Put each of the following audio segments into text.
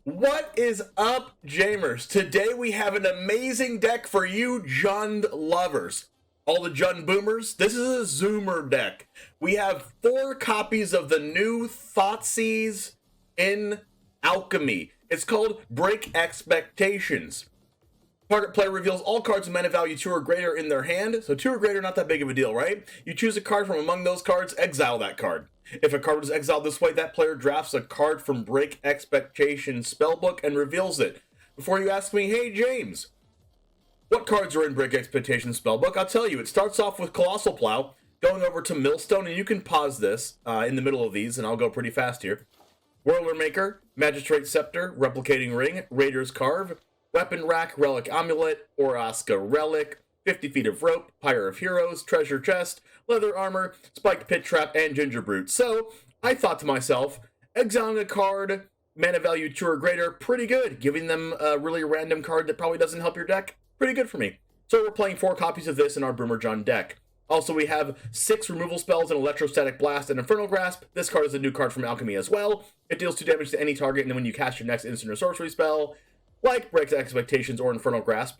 What is up, Jamers? Today we have an amazing deck for you Jund lovers. All the Jund boomers, this is a Zoomer deck. We have 4 copies of the new Thoughtseize in Alchemy. It's called Break Expectations. Target player reveals all cards with mana value 2 or greater in their hand. So 2 or greater, not that big of a deal, right? You choose a card from among those cards, exile that card. If a card is exiled this way, that player drafts a card from Break Expectations spellbook and reveals it. Before you ask me, hey James, what cards are in Break Expectations spellbook? I'll tell you, it starts off with Colossal Plow, going over to Millstone, and you can pause this in the middle of these, and I'll go pretty fast here. Whirler Maker, Magistrate Scepter, Replicating Ring, Raider's Carve, Weapon Rack, Relic Amulet, Oraska Relic, 50 Feet of Rope, Pyre of Heroes, Treasure Chest, Leather Armor, Spiked Pit Trap, and Ginger Brute. So, I thought to myself, exiling a card, mana value 2 or greater, pretty good. Giving them a really random card that probably doesn't help your deck, pretty good for me. So we're playing 4 copies of this in our Boomer Jund deck. Also, we have 6 removal spells, an Electrostatic Blast, and Infernal Grasp. This card is a new card from Alchemy as well. It deals 2 damage to any target, and then when you cast your next instant or sorcery spell, like Breaks Expectations or Infernal Grasp,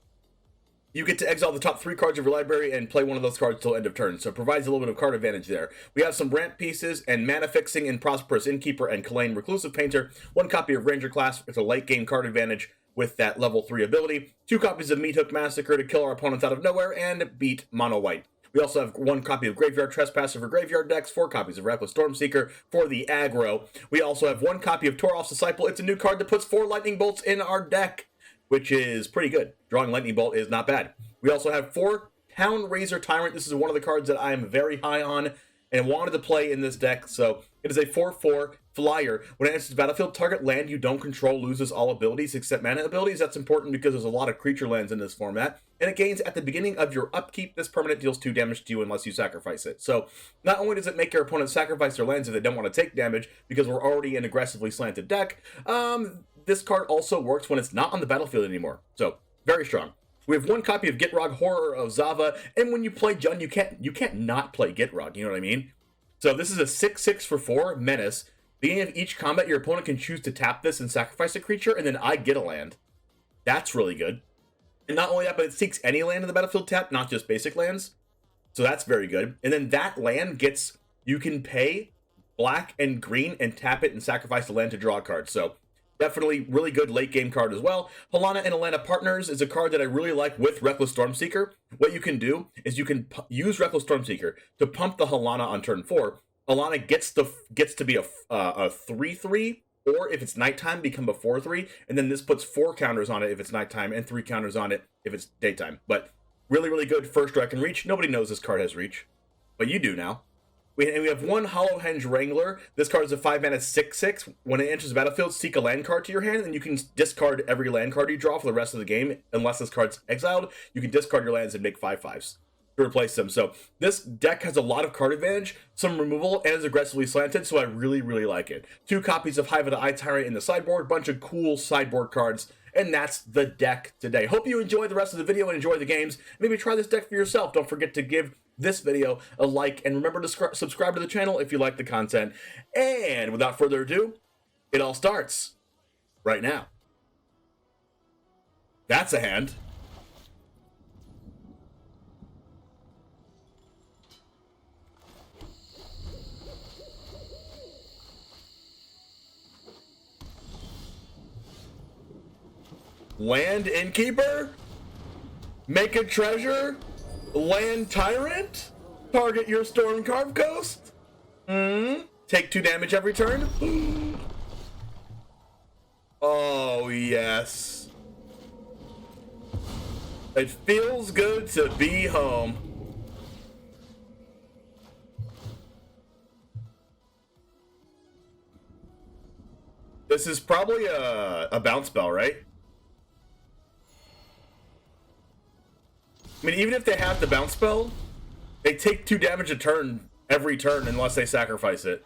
you get to exile the top 3 cards of your library and play one of those cards till end of turn, so it provides a little bit of card advantage there. We have some ramp pieces and mana fixing in Prosperous Innkeeper and Kalain Reclusive Painter, 1 copy of Ranger Class with a late game card advantage with that level 3 ability, 2 copies of Meathook Massacre to kill our opponents out of nowhere and beat mono white. We also have 1 copy of Graveyard Trespasser for graveyard decks, 4 copies of Reckless Stormseeker for the aggro. We also have 1 copy of Toralf's Disciple. It's a new card that puts 4 lightning bolts in our deck, which is pretty good. Drawing lightning bolt is not bad. We also have 4 Town-razer Tyrant. This is one of the cards that I am very high on and wanted to play in this deck. So it is a 4/4 flyer. When it enters the battlefield, target land you don't control loses all abilities except mana abilities. That's important because there's a lot of creature lands in this format. And it gains at the beginning of your upkeep. This permanent deals 2 damage to you unless you sacrifice it. So not only does it make your opponent sacrifice their lands if they don't want to take damage because we're already an aggressively slanted deck, this card also works when it's not on the battlefield anymore. So very strong. We have 1 copy of Gitrog, Horror of Zhava, and when you play Jund, you can't not play Gitrog, you know what I mean? So this is a 6/6 for 4 menace. Beginning of each combat, your opponent can choose to tap this and sacrifice a creature, and then I get a land. That's really good. And not only that, but it seeks any land in the battlefield tap, not just basic lands. So that's very good. And then that land gets, you can pay black and green and tap it and sacrifice the land to draw a card. So definitely really good late game card as well. Halana and Alena Partners is a card that I really like with Reckless Stormseeker. What you can do is you can use Reckless Stormseeker to pump the Halana on turn 4. Alana gets to be a 3/3, or if it's nighttime, become a 4/3, and then this puts 4 counters on it if it's nighttime and 3 counters on it if it's daytime. But really, really good first strike and reach. Nobody knows this card has reach, but you do now. We have 1 Hollowhenge Wrangler. This card is a 5 mana 6/6. When it enters the battlefield, seek a land card to your hand, and you can discard every land card you draw for the rest of the game. Unless this card's exiled, you can discard your lands and make 5/5s to replace them. So this deck has a lot of card advantage, some removal, and is aggressively slanted, so I really, really like it. 2 copies of Hive of the Eye Tyrant in the sideboard, bunch of cool sideboard cards, and that's the deck today. Hope you enjoy the rest of the video and enjoy the games. Maybe try this deck for yourself. Don't forget to give this video a like, and remember to subscribe to the channel if you like the content. And without further ado, it all starts right now. That's a hand. Land Innkeeper? Make a treasure? Land Tyrant? Target your Stormcarved Ghost? Take 2 damage every turn? Oh, yes. It feels good to be home. This is probably a bounce spell, right? I mean, even if they have the bounce spell, they take 2 damage a turn every turn unless they sacrifice it.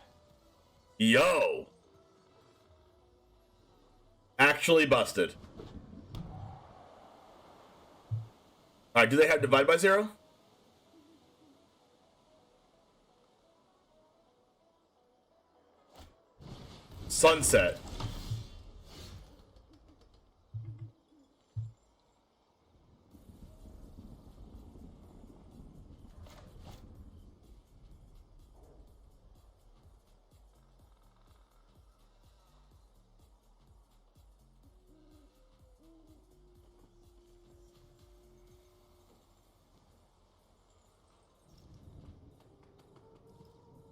Yo! Actually busted. Alright, do they have Divide by 0? Sunset.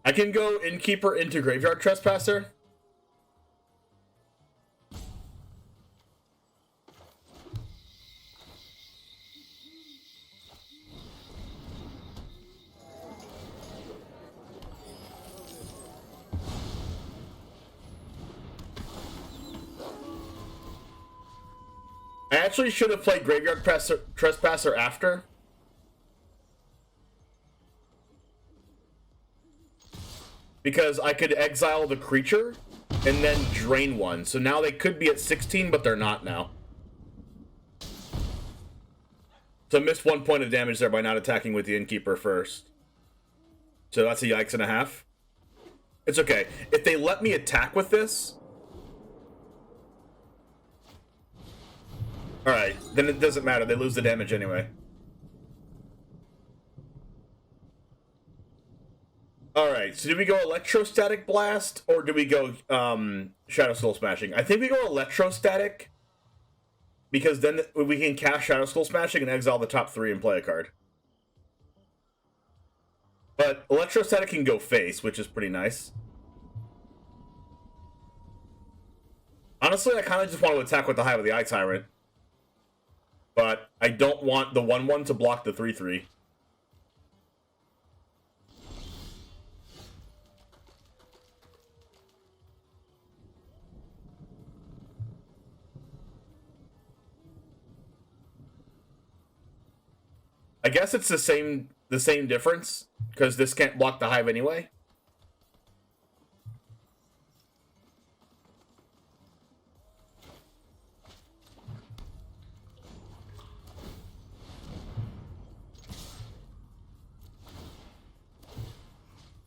I can go Innkeeper into Graveyard Trespasser. I actually should have played Graveyard Trespasser after. Because I could exile the creature and then drain one. So now they could be at 16, but they're not now. So I missed 1 point of damage there by not attacking with the Innkeeper first. So that's a yikes and a half. It's okay. If they let me attack with this... Alright, then it doesn't matter. They lose the damage anyway. Alright, so do we go Electrostatic Blast, or do we go Shatterskull Smashing? I think we go Electrostatic, because then we can cast Shatterskull Smashing and exile the top 3 and play a card. But Electrostatic can go face, which is pretty nice. Honestly, I kind of just want to attack with the Hive of the Eye Tyrant. But I don't want the 1/1 to block the 3/3. I guess it's the same difference, because this can't block the Hive anyway.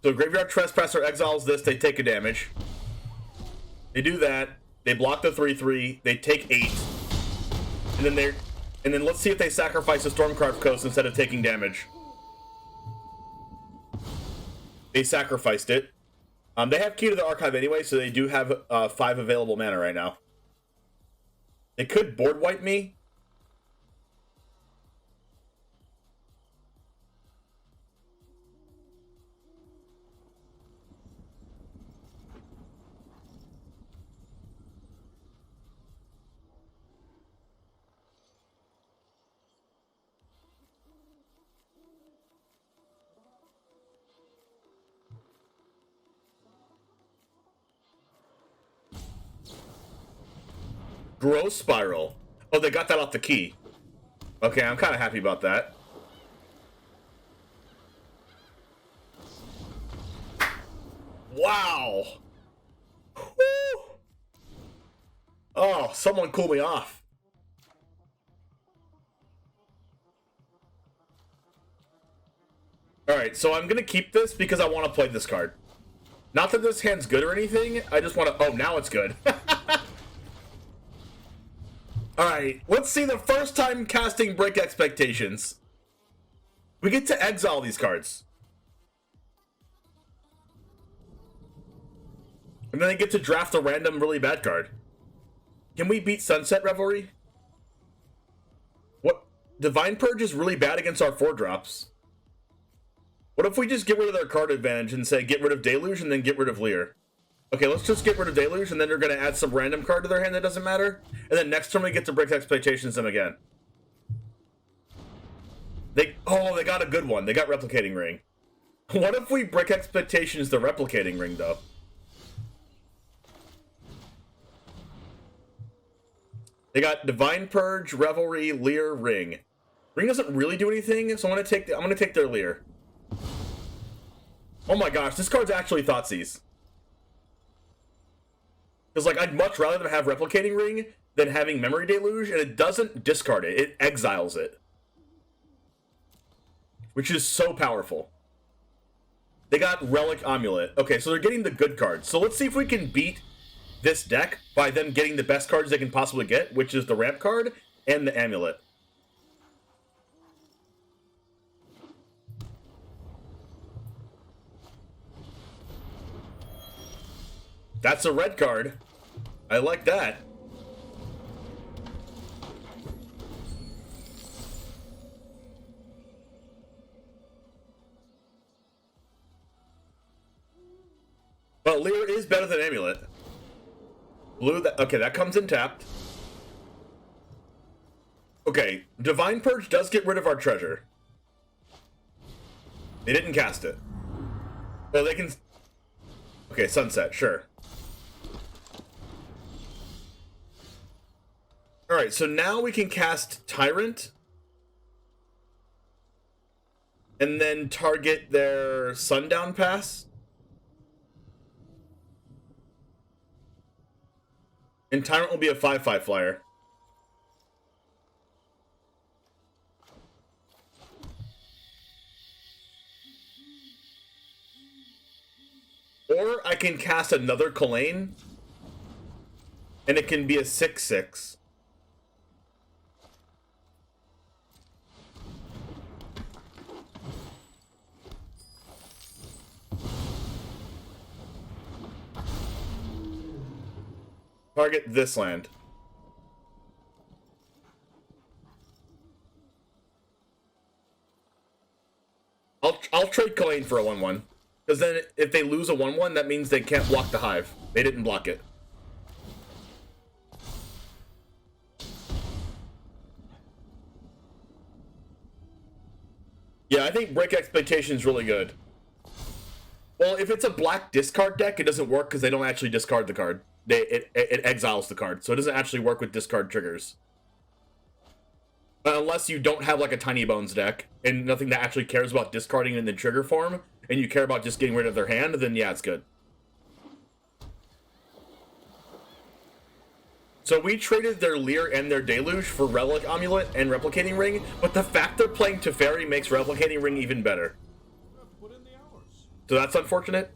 So Graveyard Trespasser exiles this, they take a damage. They do that, they block the 3/3, they take 8. And then let's see if they sacrifice the Stormcraft Coast instead of taking damage. They sacrificed it. They have Key to the Archive anyway, so they do have 5 available mana right now. They could board wipe me. Growth Spiral. Oh, they got that off the key. Okay, I'm kind of happy about that. Wow. Woo. Oh, someone cool me off. Alright, so I'm going to keep this because I want to play this card. Not that this hand's good or anything, I just want to... Oh, now it's good. Alright, let's see the first time casting Break Expectations. We get to exile these cards. And then I get to draft a random really bad card. Can we beat Sunset Revelry? What? Divine Purge is really bad against our 4-drops. What if we just get rid of their card advantage and say get rid of Deluge and then get rid of Leer? Okay, let's just get rid of Deluge, and then they're going to add some random card to their hand that doesn't matter. And then next turn we get to Break Expectations them again. They got a good one. They got Replicating Ring. What if we Break Expectations the Replicating Ring, though? They got Divine Purge, Revelry, Leer, Ring. Ring doesn't really do anything, so I'm gonna take their Leer. Oh my gosh, this card's actually Thoughtseize. Because, like, I'd much rather them have Replicating Ring than having Memory Deluge, and it doesn't discard it. It exiles it. Which is so powerful. They got Relic Amulet. Okay, so they're getting the good cards. So let's see if we can beat this deck by them getting the best cards they can possibly get, which is the Ramp card and the Amulet. That's a red card. I like that. better than Amulet. Blue, okay, that comes in tapped. Okay, Divine Purge does get rid of our treasure. They didn't cast it. Well, they can... Okay, Sunset, sure. Alright, so now we can cast Tyrant. And then target their Sundown Pass. And Tyrant will be a 5/5 flyer. Or I can cast another Kalain, and it can be a 6/6. Target this land. I'll trade Kalain for a 1/1. Because then if they lose a 1/1, that means they can't block the Hive. They didn't block it. Yeah, I think Break Expectation is really good. Well, if it's a black discard deck, it doesn't work because they don't actually discard the card. It exiles the card, so it doesn't actually work with discard triggers. Unless you don't have like a Tiny Bones deck and nothing that actually cares about discarding in the trigger form, and you care about just getting rid of their hand, then yeah, it's good. So we traded their Leer and their Deluge for Relic Amulet and Replicating Ring, but the fact they're playing Teferi makes Replicating Ring even better. So that's unfortunate.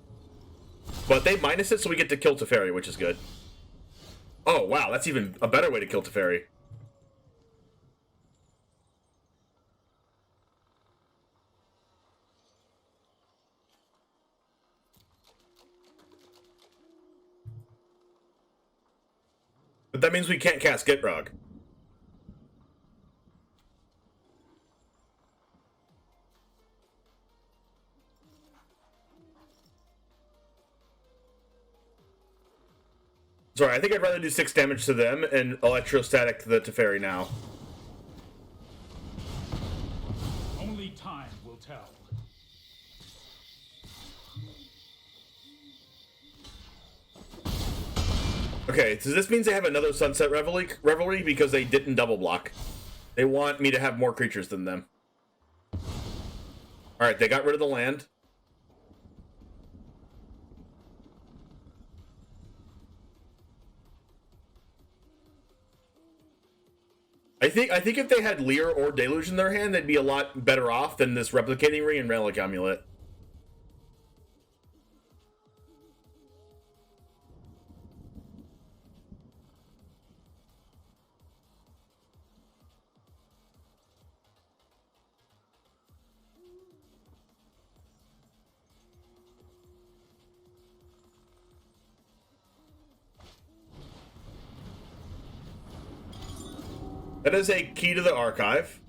But they minus it, so we get to kill Teferi, which is good. Oh, wow, that's even a better way to kill Teferi. But that means we can't cast Gitrog. Sorry, I think I'd rather do 6 damage to them and Electrostatic the Teferi now. Only time will tell. Okay, so this means they have another Sunset Revelry because they didn't double block. They want me to have more creatures than them. Alright, they got rid of the land. I think if they had Leer or Deluge in their hand, they'd be a lot better off than this Replicating Ring and Relic Amulet. That is a key to the archive.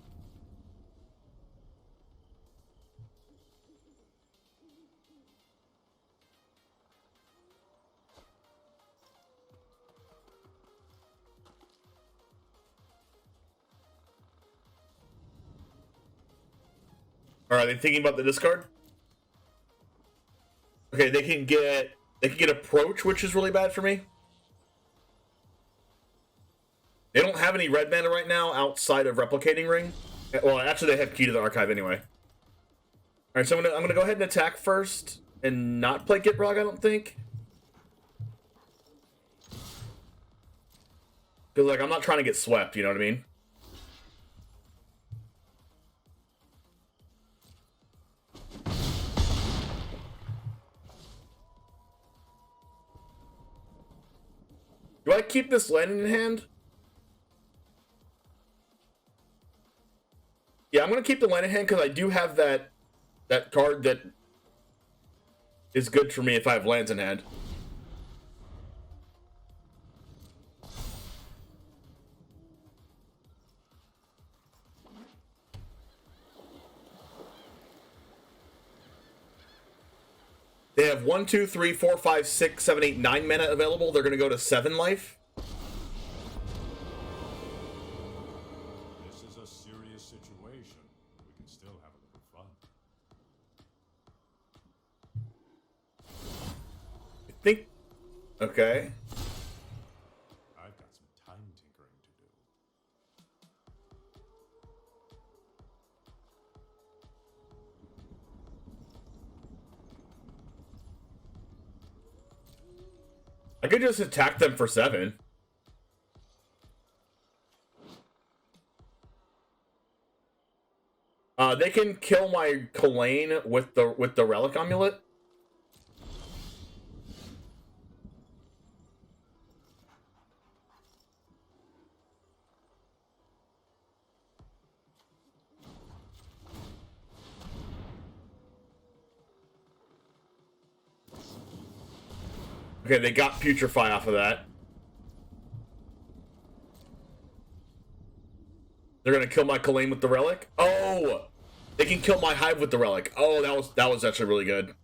Are they thinking about the discard? Okay, they can get approach, which is really bad for me. They don't have any red mana right now outside of Replicating Ring. Well, actually, they have key to the archive anyway. All right, so I'm gonna go ahead and attack first and not play Gitrog, I don't think. Because like I'm not trying to get swept, you know what I mean? Do I keep this land in hand? Yeah, I'm going to keep the land in hand because I do have that card that is good for me if I have lands in hand. They have 1, 2, 3, 4, 5, 6, 7, 8, 9 mana available. They're going to go to 7 life. This is a serious situation. We can still have a little fun. I think... Okay. I've got some time tinkering to do. I could just attack them for 7. They can kill my Kalain with the Relic Amulet. Okay, they got Putrefy off of that. They're gonna kill my Kalain with the Relic. Oh, they can kill my Hive with the Relic. Oh, that was actually really good.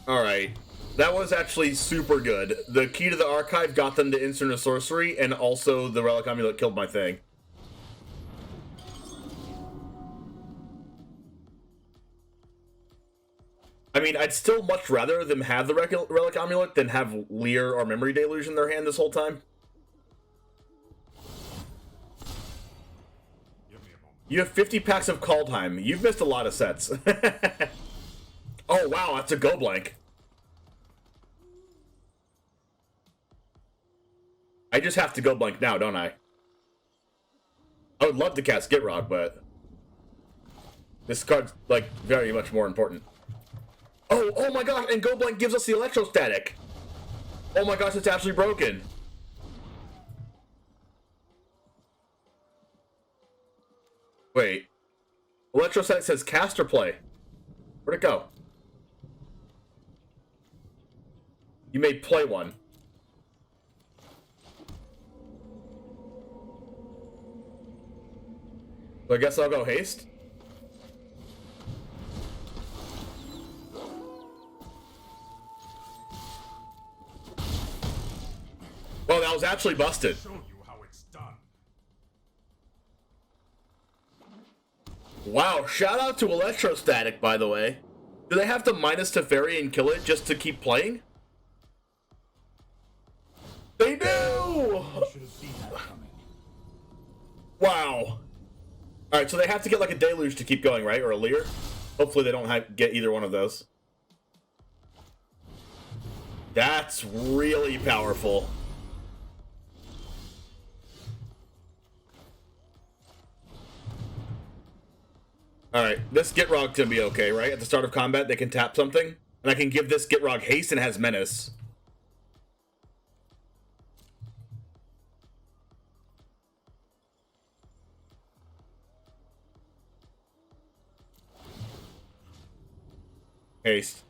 All right, that was actually super good. The Key to the Archive got them to instant a sorcery, and also the Relic Amulet killed my thing. I mean, I'd still much rather them have the Relic Amulet than have Leer or Memory Deluge in their hand this whole time. Give me a moment. You have 50 packs of Kaldheim. You've missed a lot of sets. Oh, wow, that's a go blank. I just have to go blank now, don't I? I would love to cast Gitrog, but this card's, like, very much more important. Oh my gosh, and Go Blank gives us the Electrostatic. Oh my gosh, it's actually broken. Wait. Electrostatic says cast or play. Where'd it go? You may play one. So I guess I'll go haste. Oh, that was actually busted. Show you how it's done. Wow, shout out to Electrostatic, by the way. Do they have to minus Teferi and kill it just to keep playing? They do! You should have seen that coming. Wow. Alright, so they have to get like a Deluge to keep going, right? Or a Leer? Hopefully they don't get either one of those. That's really powerful. Alright, this Gitrog can be okay, right? At the start of combat, they can tap something. And I can give this Gitrog haste and it has Menace. Haste.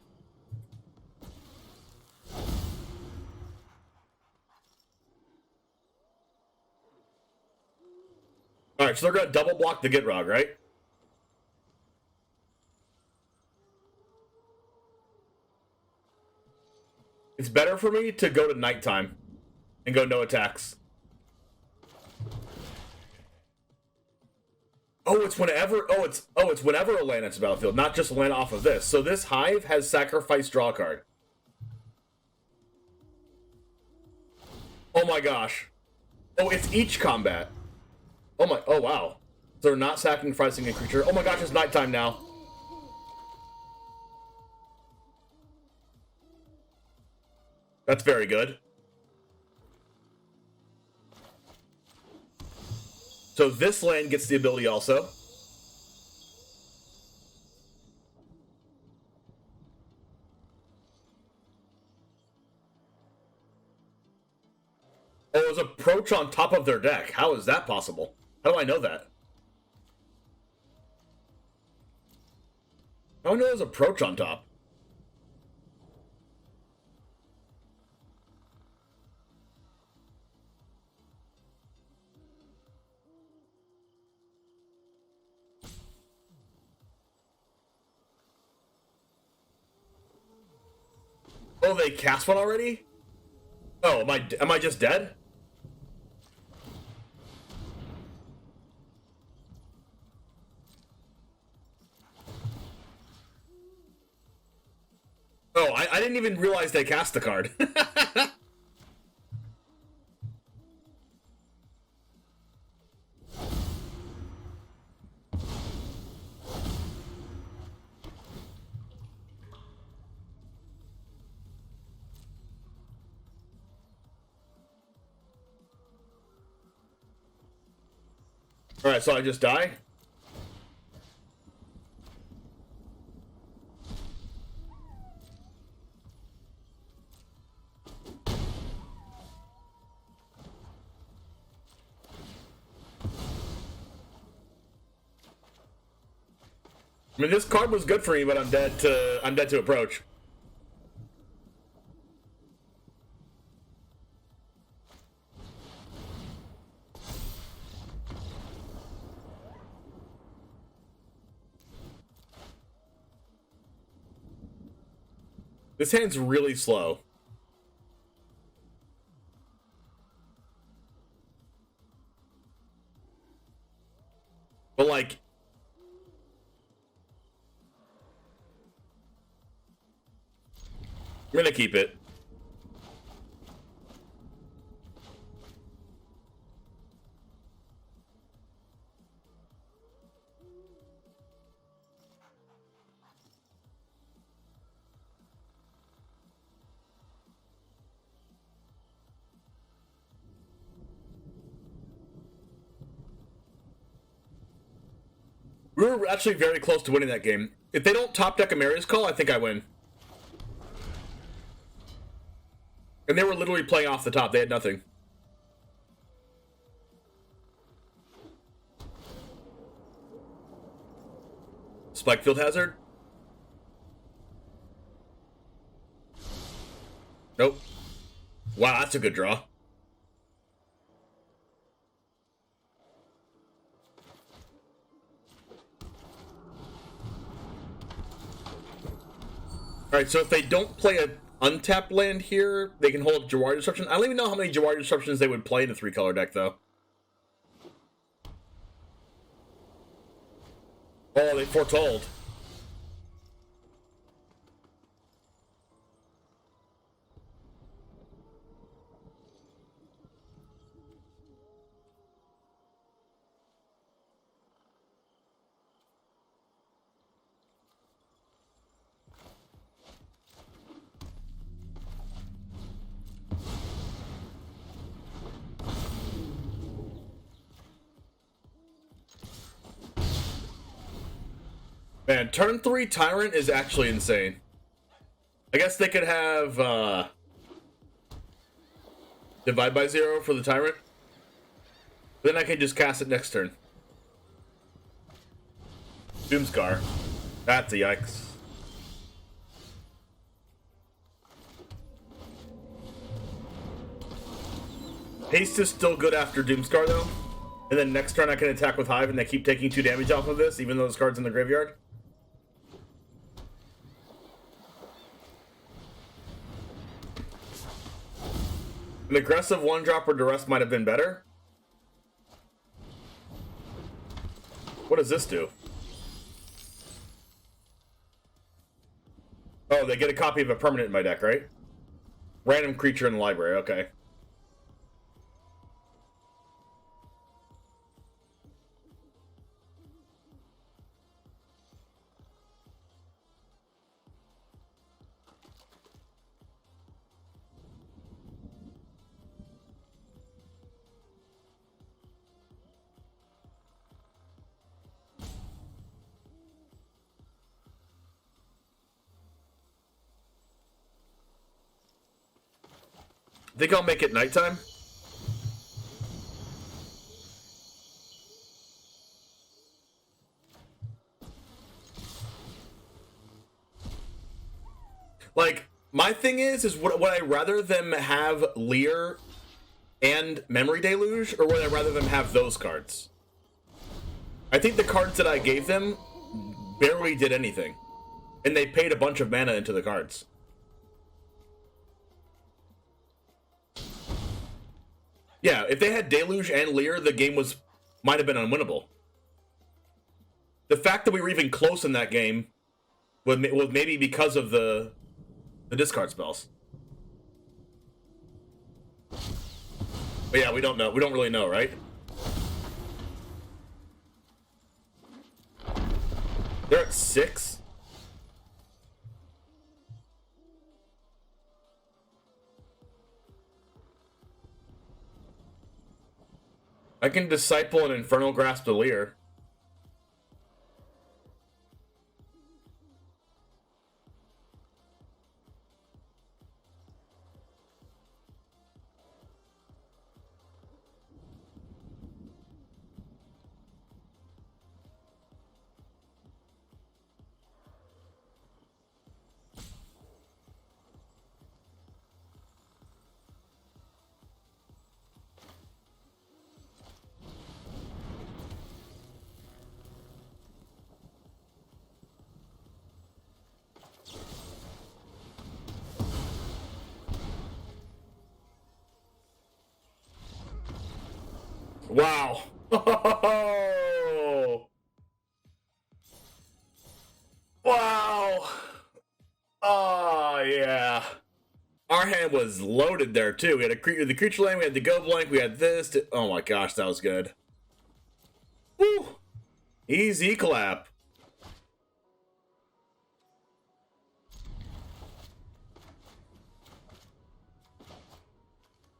Alright, so they're gonna double block the Gitrog, right? It's better for me to go to nighttime and go no attacks. Oh, it's whenever. It's whenever Alena's battlefield, not just Alena off of this. So this Hive has sacrifice draw card. Oh my gosh. Oh, it's each combat. Oh wow. So they're not sacrificing a creature. Oh my gosh, it's nighttime now. That's very good. So this land gets the ability also. Oh, it was approach on top of their deck. How is that possible? How do I know that? How do I know there's approach on top? Oh, they cast one already? Oh, am I just dead? Oh, I didn't even realize they cast the card. Alright, so I just die? I mean, this card was good for me, but I'm dead to approach. This hand's really slow. But like, I'm gonna keep it. We were actually very close to winning that game. If they don't top deck a Marius Call, I think I win. And they were literally playing off the top. They had nothing. Spike Field Hazard? Nope. Wow, that's a good draw. Alright, so if they don't play an untapped land here, they can hold Jawari Disruption. I don't even know how many Jawari Disruptions they would play in a 3-color deck, though. Oh, they foretold. Man, turn 3 Tyrant is actually insane. I guess they could have Divide by 0 for the Tyrant. Then I can just cast it next turn. Doomscar. That's a yikes. Haste is still good after Doomscar though. And then next turn I can attack with Hive and they keep taking 2 damage off of this, even though this card's in the graveyard. An aggressive 1-drop or Duress might have been better. What does this do? Oh, they get a copy of a permanent in my deck, right? Random creature in the library, okay. Think I'll make it nighttime? Like, my thing is would I rather them have Leer and Memory Deluge, or would I rather them have those cards? I think the cards that I gave them barely did anything. And they paid a bunch of mana into the cards. Yeah, if they had Deluge and Leer, the game might have been unwinnable. The fact that we were even close in that game was maybe because of the discard spells. But yeah, we don't know. We don't really know, right? They're at 6. I can Disciple an Infernal Grasp to Leer. Wow. Wow. Oh, yeah. Our hand was loaded there, too. We had the creature land, we had the go blank, we had this. Oh my gosh, that was good. Woo! Easy clap.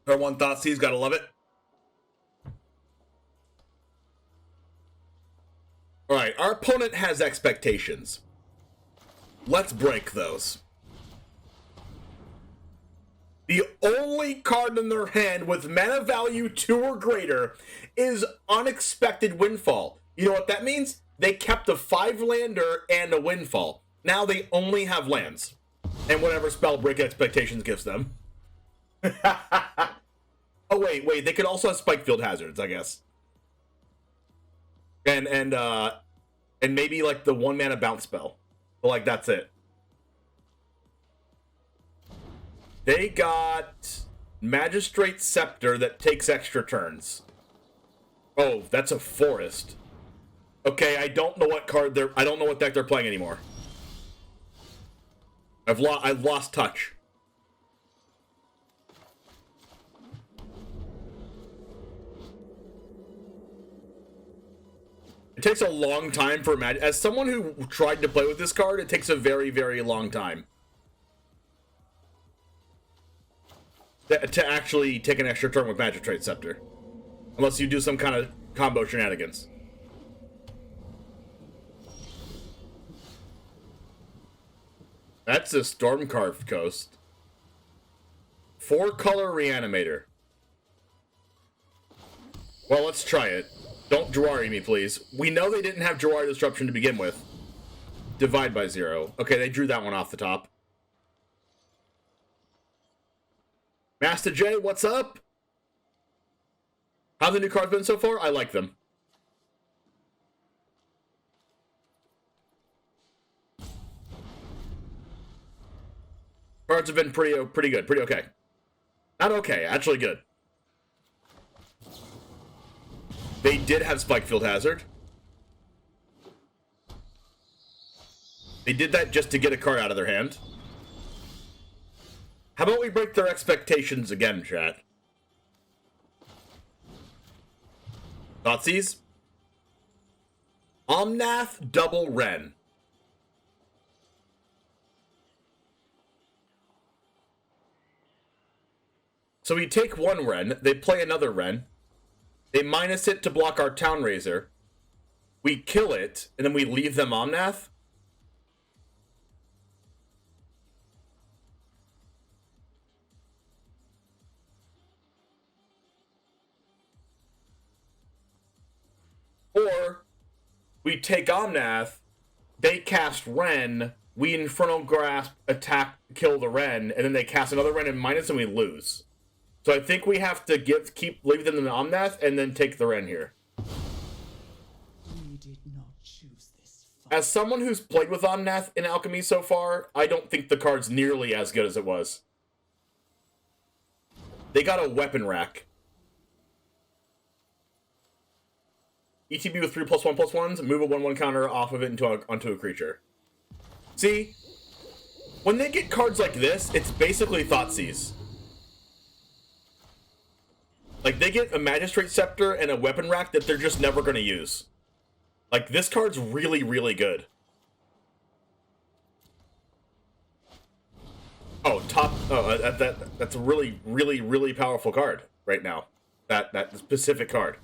Our one Thoughtseize, gotta love it. Alright, our opponent has expectations. Let's break those. The only card in their hand with mana value 2 or greater is Unexpected Windfall. You know what that means? They kept a 5-lander and a Windfall. Now they only have lands. And whatever spell Break Expectations gives them. Oh, wait, they could also have Spikefield Hazards, I guess. And maybe like the 1-mana bounce spell. But like that's it. They got Magistrate Scepter that takes extra turns. Oh, that's a forest. Okay, I don't know what card I don't know what deck they're playing anymore. I've lost touch. It takes a long time for as someone who tried to play with this card, it takes a very, very long time to actually take an extra turn with Magistrate Scepter. Unless you do some kind of combo shenanigans. That's a Stormcarved Coast. 4-color Reanimator. Well, let's try it. Don't Jawari me, please. We know they didn't have Jawari Disruption to begin with. Divide by 0. Okay, they drew that one off the top. Master J, what's up? How have the new cards been so far? I like them. Cards have been pretty good. Pretty okay. Not okay, actually good. They did have Spikefield Hazard. They did that just to get a card out of their hand. How about we break their expectations again, chat? Thoughtseize? Omnath double Ren. So we take one Ren, they play another Ren. They minus it to block our Town-razer. We kill it, and then we leave them Omnath. Or we take Omnath, they cast Ren, we Infernal Grasp, attack, kill the Ren, and then they cast another Ren and minus, and we lose. So I think we have to keep leave them in the Omnath and then take the Ren here. We did not choose this fight. As someone who's played with Omnath in Alchemy so far, I don't think the card's nearly as good as it was. They got a weapon rack. ETB with 3+1/+1s, move a 1/1 counter off of it onto a creature. See? When they get cards like this, it's basically Thoughtseize. Like, they get a Magistrate Scepter and a Weapon Rack that they're just never going to use. Like, this card's really, really good. Oh, that's a really, really, really powerful card right now. That specific card.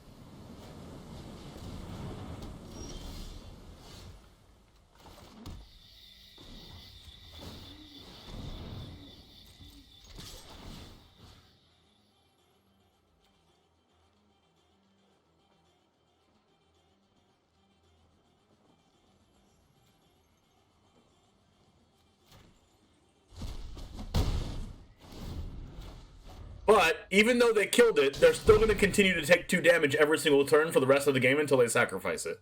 But, even though they killed it, they're still going to continue to take 2 damage every single turn for the rest of the game until they sacrifice it.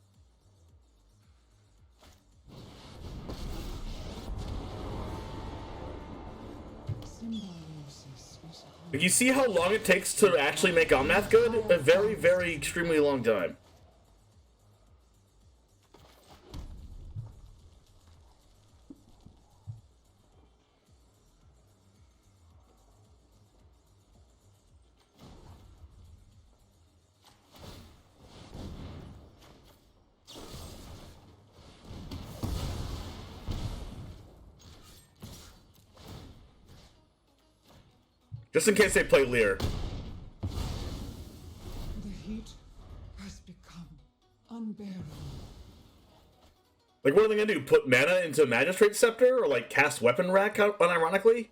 You see how long it takes to actually make Omnath good? A very, very extremely long time. Just in case they play Lear. The heat has become unbearable. Like, what are they gonna do? Put mana into Magistrate Scepter? Or, like, cast Weapon Rack unironically?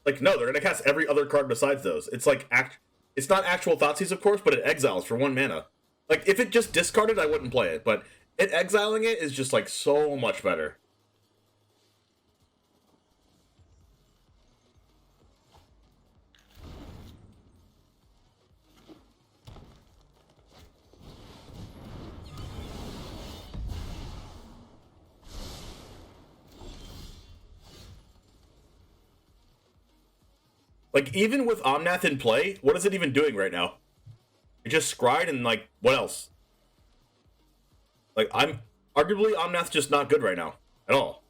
Like, no, they're gonna cast every other card besides those. It's like, it's not actual Thoughtseize, of course, but it exiles for 1 mana. Like, if it just discarded, I wouldn't play it, but it exiling it is just, like, so much better. Like, even with Omnath in play, what is it even doing right now? It just scryed and, like, what else? Like, arguably, Omnath's just not good right now. At all.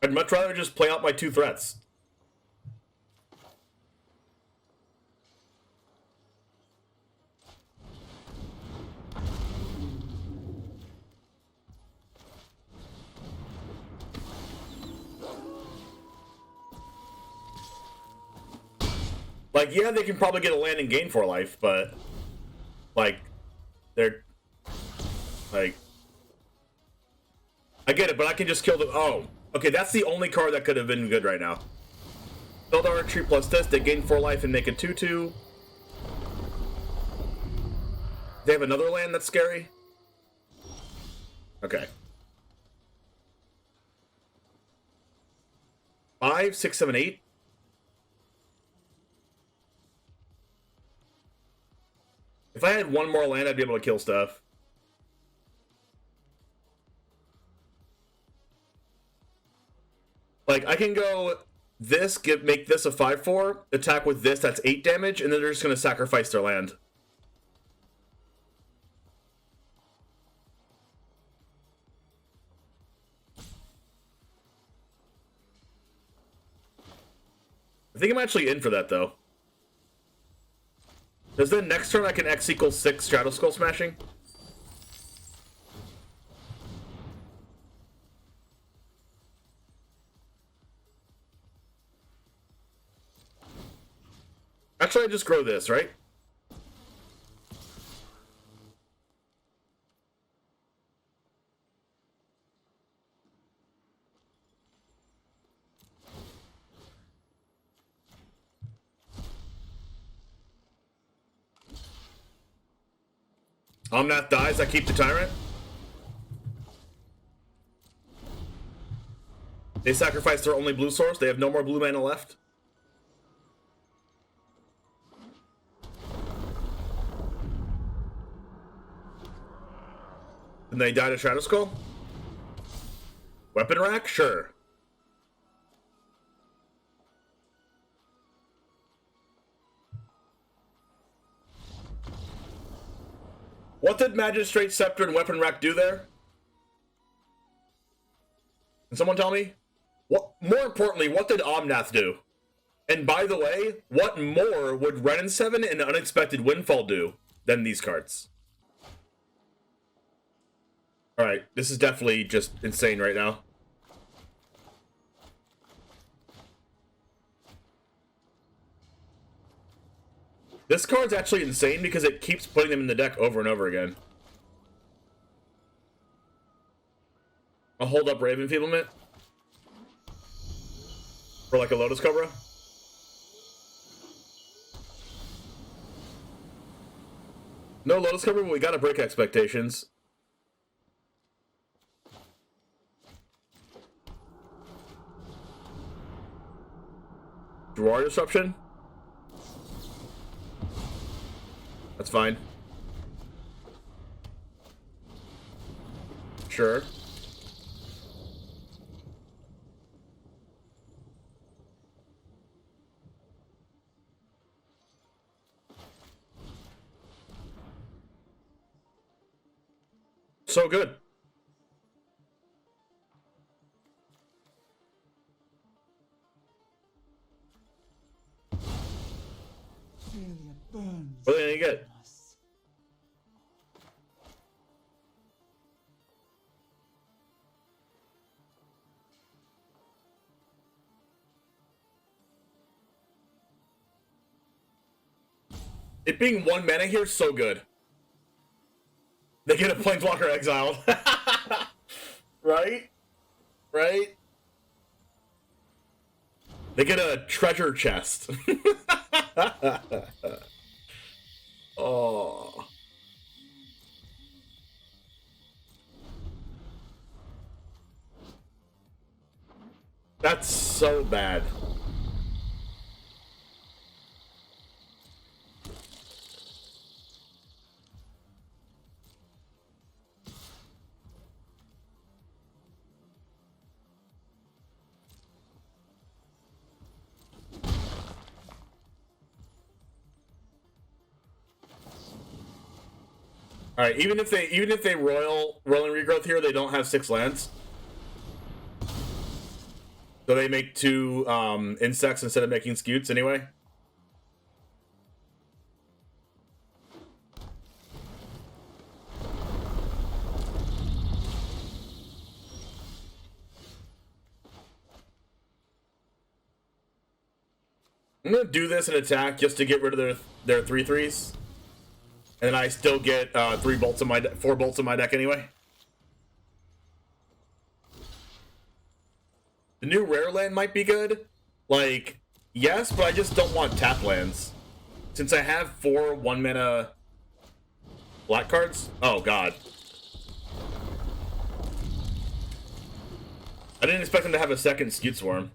I'd much rather just play out my 2 threats. Like, yeah, they can probably get a land and gain for life, but, like, they're, like, I get it, but I can just kill them. Oh, okay, that's the only card that could have been good right now. Eldar Retreat plus this, they gain 4 life and make a 2/2. They have another land that's scary? Okay. 5, 6, 7, 8. If I had 1 more land, I'd be able to kill stuff. Like, I can go this, make this a 5/4, attack with this, that's 8 damage, and then they're just going to sacrifice their land. I think I'm actually in for that, though. Does then next turn I can X equals 6 Shatterskull Smashing? Actually, I just grow this, right? Omnath dies, I keep the Tyrant. They sacrifice their only blue source. They have no more blue mana left. And they die to Shatterskull? Weapon Rack? Sure. What did Magistrate Scepter and Weapon Rack do there? Can someone tell me? What? More importantly, what did Omnath do? And by the way, what more would Ren and 7 and Unexpected Windfall do than these cards? Alright, this is definitely just insane right now. This card's actually insane because it keeps putting them in the deck over and over again. I'll hold up Raven Feeblement. For like a Lotus Cobra. No Lotus Cobra, but we gotta break expectations. Draw Disruption? That's fine. Sure. So good. Failure burns. What are you gonna get? us. It being 1 mana here is so good. They get a Planeswalker exiled. Right? Right? They get a treasure chest. Oh. That's so bad. All right, even if they rolling regrowth here, they don't have 6 lands. So they make 2 insects instead of making scutes anyway. I'm gonna do this and attack just to get rid of their 3/3s. And then I still get 4 bolts in my deck anyway. The new rare land might be good. Like, yes, but I just don't want tap lands. Since I have 4 1-mana black cards. Oh, God. I didn't expect them to have a second Skewed Swarm.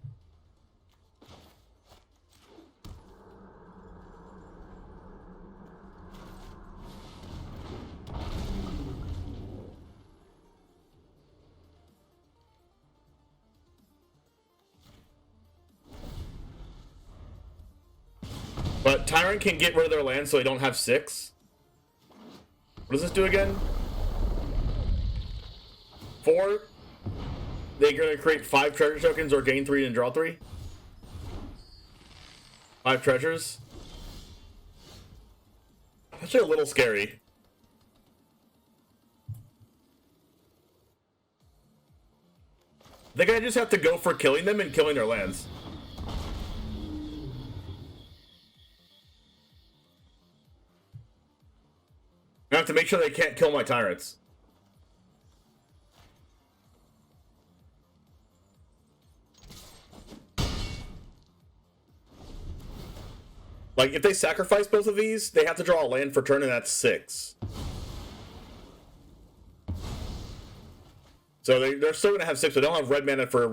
But Tyrant can get rid of their land so they don't have 6. What does this do again? 4. They're going to create 5 treasure tokens or gain 3 and draw 3. 5 treasures. Actually a little scary. I think I just have to go for killing them and killing their lands. I have to make sure they can't kill my tyrants. Like, if they sacrifice both of these, they have to draw a land for turn, and that's 6. So they're still going to have 6, but they don't have red mana for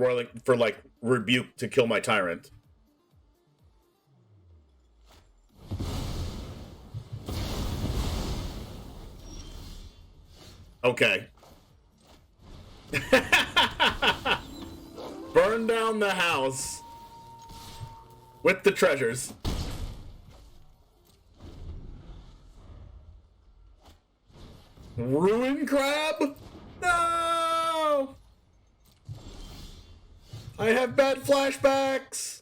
like, Rebuke to kill my tyrant. Okay. Burn down the house with the treasures. Ruin Crab? No! I have bad flashbacks!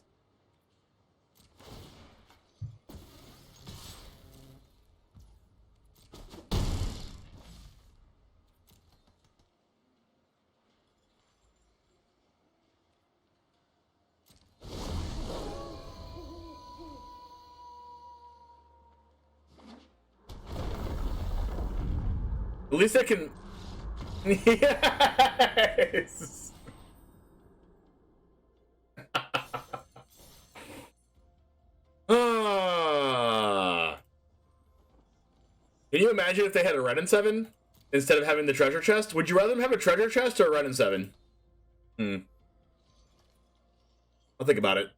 At least I can... Yes! Can you imagine if they had a Red and 7 instead of having the treasure chest? Would you rather them have a treasure chest or a Red and 7? I'll think about it.